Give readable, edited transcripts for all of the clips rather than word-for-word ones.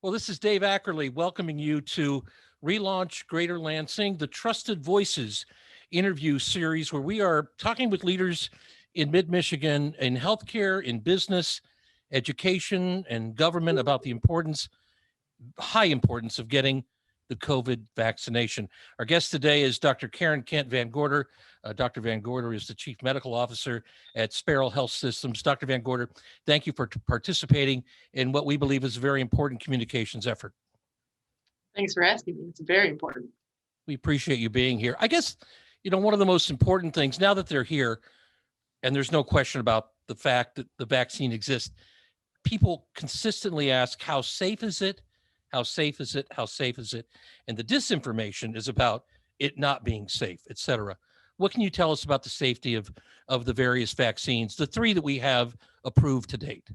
Well, this is Dave Akerly welcoming you to Relaunch Greater Lansing, the Trusted Voices interview series, where we are talking with leaders in mid-Michigan in healthcare, in business, education, and government about the high importance of getting the COVID vaccination. Our guest today is Dr. Karen Kent VanGorder. Dr. VanGorder is the Chief Medical Officer at Sparrow Health Systems. Dr. VanGorder, thank you for participating in what we believe is a very important communications effort. Thanks for asking me. It's very important. We appreciate you being here. I guess, one of the most important things now that they're here, and there's no question about the fact that the vaccine exists, people consistently ask, how safe is it? How safe is it? How safe is it? And the disinformation is about it not being safe, et cetera. What can you tell us about the safety of the various vaccines, the three that we have approved to date?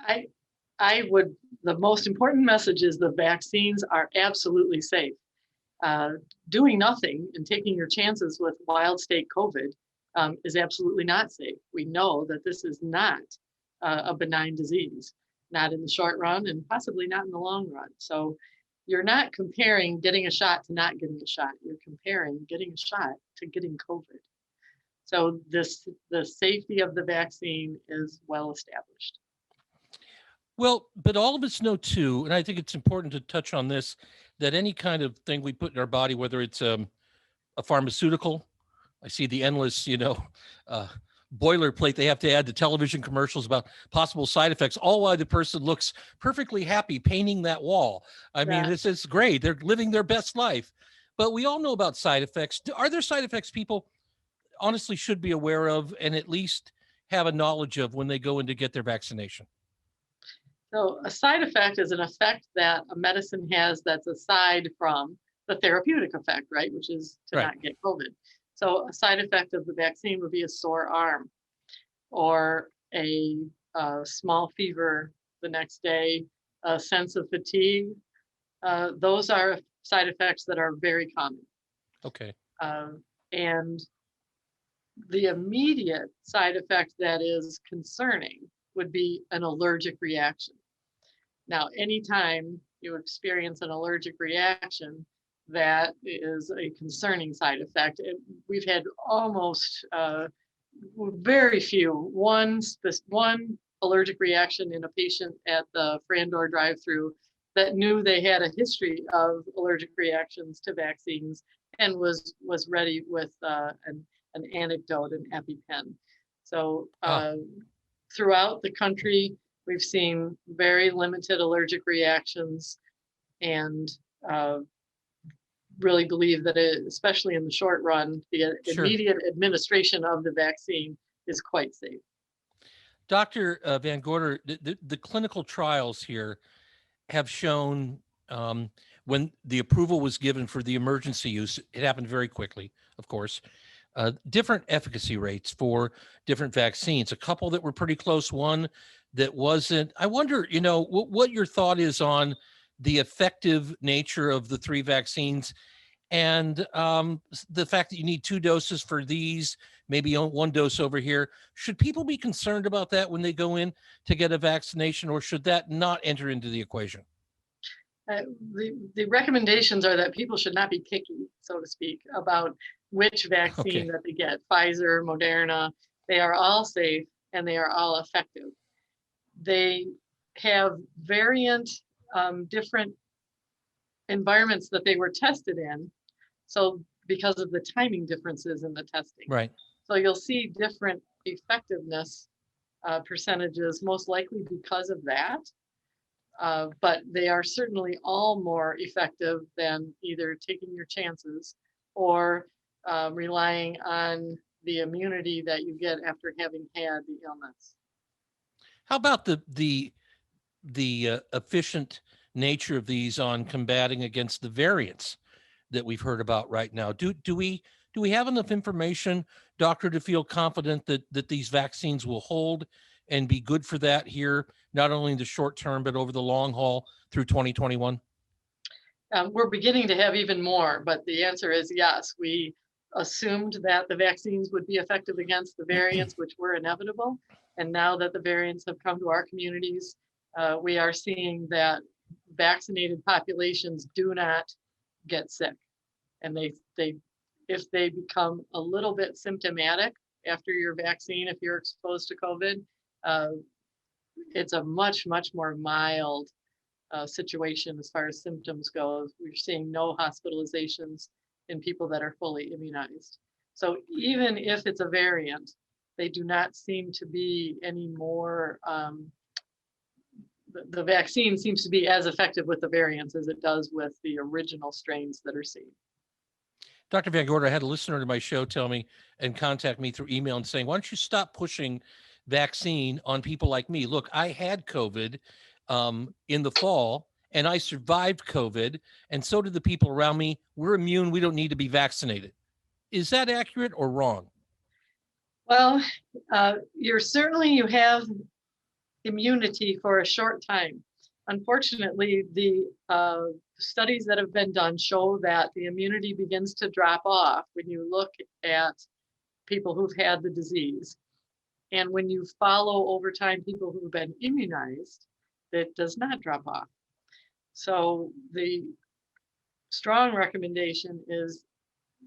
The most important message is the vaccines are absolutely safe. Doing nothing and taking your chances with wild state COVID is absolutely not safe. We know that this is not a benign disease, not in the short run and possibly not in the long run. So you're not comparing getting a shot to not getting a shot. You're comparing getting a shot to getting COVID. So the safety of the vaccine is well established. Well, but all of us know too, and I think it's important to touch on this, that any kind of thing we put in our body, whether it's a pharmaceutical, I see the endless, boilerplate they have to add to television commercials about possible side effects, all while the person looks perfectly happy painting that wall. I mean, it's great. They're living their best life. But we all know about side effects. Are there side effects people honestly should be aware of and at least have a knowledge of when they go in to get their vaccination? So a side effect is an effect that a medicine has that's aside from the therapeutic effect, right? Which is to not get COVID. So a side effect of the vaccine would be a sore arm or a small fever the next day, a sense of fatigue. Those are side effects that are very common. Okay. And the immediate side effect that is concerning would be an allergic reaction. Now, anytime you experience an allergic reaction, that is a concerning side effect. We've had almost very few, one allergic reaction in a patient at the VanGorder drive-through that knew they had a history of allergic reactions to vaccines and was ready with an antidote, an EpiPen. So throughout the country, we've seen very limited allergic reactions and really believe that especially in the short run, the immediate administration of the vaccine is quite safe. Dr. VanGorder, the clinical trials here have shown when the approval was given for the emergency use, it happened very quickly, of course, different efficacy rates for different vaccines, a couple that were pretty close, one that wasn't. I wonder, what your thought is on the effective nature of the three vaccines and the fact that you need 2 doses for these, maybe 1 dose over here. Should people be concerned about that when they go in to get a vaccination, or should that not enter into the equation? The recommendations are that people should not be picky, so to speak, about which vaccine that they get. Pfizer, Moderna, they are all safe and they are all effective. They have variant different environments that they were tested in. So because of the timing differences in the testing. Right. So you'll see different effectiveness percentages, most likely because of that. But they are certainly all more effective than either taking your chances or relying on the immunity that you get after having had the illness. How about the efficient nature of these on combating against the variants that we've heard about right now? Do we have enough information, doctor, to feel confident that these vaccines will hold and be good for that here, not only in the short term, but over the long haul through 2021? We're beginning to have even more, but the answer is yes. We assumed that the vaccines would be effective against the variants, which were inevitable. And now that the variants have come to our communities, we are seeing that vaccinated populations do not get sick. And if they become a little bit symptomatic after your vaccine, if you're exposed to COVID, uh, it's a much, much more mild situation as far as symptoms go. We're seeing no hospitalizations in people that are fully immunized. So even if it's a variant, they do not seem to be any more, the vaccine seems to be as effective with the variants as it does with the original strains that are seen. Dr. VanGorder, I had a listener to my show tell me and contact me through email and saying, why don't you stop pushing vaccine on people like me? Look, I had COVID in the fall and I survived COVID, and so did the people around me. We're immune. We don't need to be vaccinated. Is that accurate or wrong? Well, you have immunity for a short time. Unfortunately, the studies that have been done show that the immunity begins to drop off when you look at people who've had the disease. And when you follow over time people who've been immunized, it does not drop off. So the strong recommendation is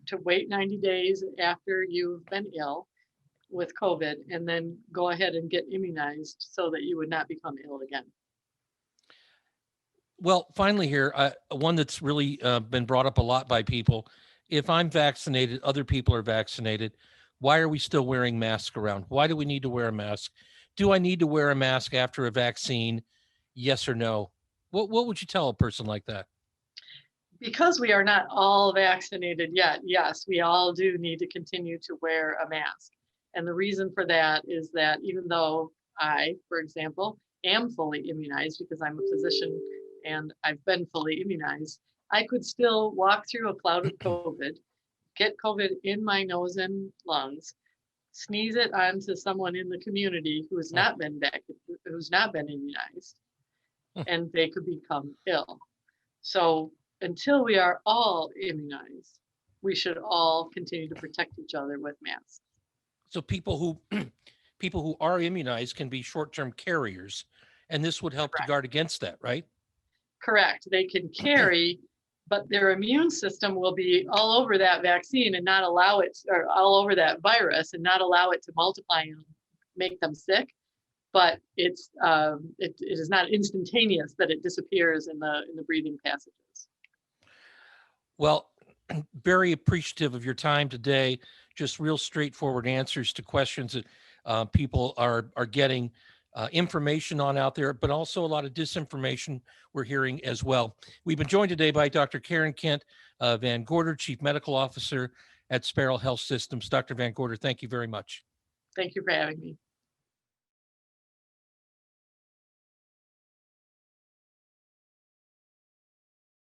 to wait 90 days after you've been ill with COVID and then go ahead and get immunized so that you would not become ill again. Well, finally here, one that's really been brought up a lot by people. If I'm vaccinated, other people are vaccinated. Why are we still wearing masks around? Why do we need to wear a mask? Do I need to wear a mask after a vaccine? Yes or no? What would you tell a person like that? Because we are not all vaccinated yet, yes, we all do need to continue to wear a mask. And the reason for that is that even though I, for example, am fully immunized because I'm a physician and I've been fully immunized, I could still walk through a cloud of COVID, get COVID in my nose and lungs, sneeze it onto someone in the community who's not been immunized, and they could become ill. So until we are all immunized, we should all continue to protect each other with masks. So people who are immunized can be short-term carriers, and this would help to guard against that, right? Correct. They can carry, but their immune system will be all over that vaccine and not allow it, or all over that virus and not allow it to multiply and make them sick. But it is not instantaneous that it disappears in the breathing passages. Well, very appreciative of your time today. Just real straightforward answers to questions that people are getting information on out there, but also a lot of disinformation we're hearing as well. We've been joined today by Dr. Karen Kent VanGorder, Chief Medical Officer at Sparrow Health Systems. Dr. VanGorder, thank you very much. Thank you for having me.